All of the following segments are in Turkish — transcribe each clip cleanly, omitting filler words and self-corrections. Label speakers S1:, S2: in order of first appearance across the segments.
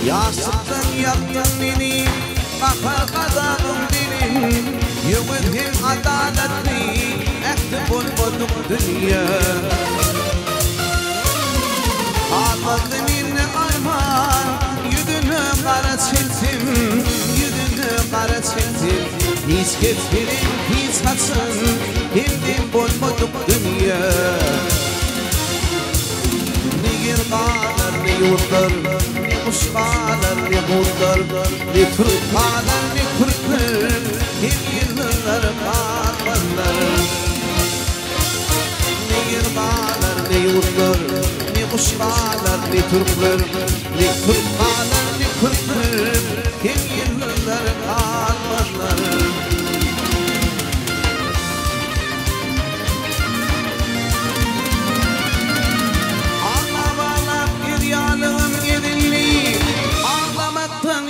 S1: Yastıktan yaktın beni, bakar kazanım benim. Yönetim adaletli, ektim bulmadım dünya. Ağladım armağan, yüzünü kara çiltim, yüzünü kara çiltim. Hiç getirin, hiç kaçın, bildim bulmadım dünya. Ne yer kalır, ne yurtlar, ne kuş kalır, ne bullar, ne Türk kalır, ne Kürtler, hep yıllar kalırlar. Ne yer kalır, ne yurtlar, ne kuş kalır, ne Türkler, ne Türk kalır, ne Kürtler, hep yıllar kalırlar.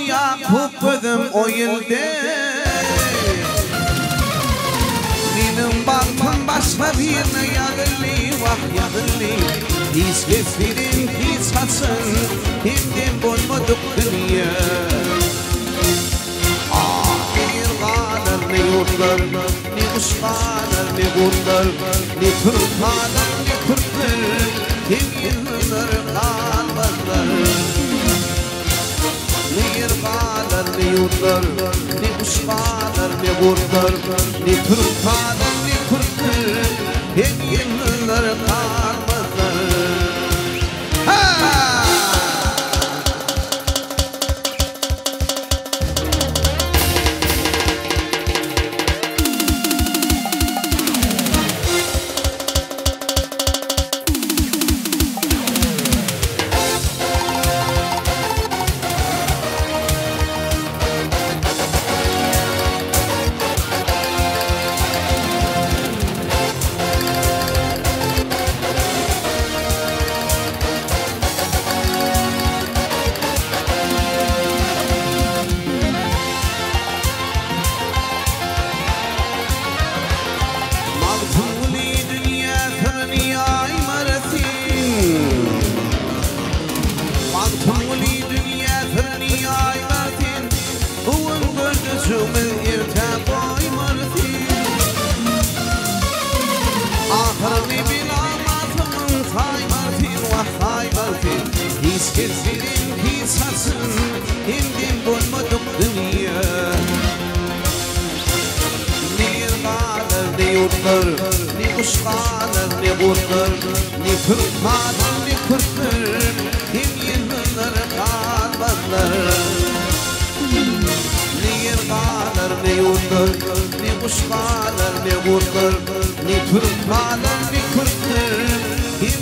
S1: Yakup o yılda benim baktım başka birine yağırlı vah yağırlı. Hiç getirin hiç kaçın himdim bulmadık dünya. Bir kalır ne yurtlar ne kuş kalır ne kurtlar ne Türk kalır ne Kürtler him yıllar kalmazlar. Ne yer kalır, ne yurtlar, ne kuş kalır, ne kurtlar, ne Türk kalır, ne Kürtler, hep yıllar kalmazlar. Ne kuş kalır, ne kurtlar, ne Türk kalır, ne Kürtler, hep yıllar kalmazlar. Ne yer kalır, ne yurtlar, ne kuş kalır, ne kurtlar, ne Türk kalır, ne Kürtler, hep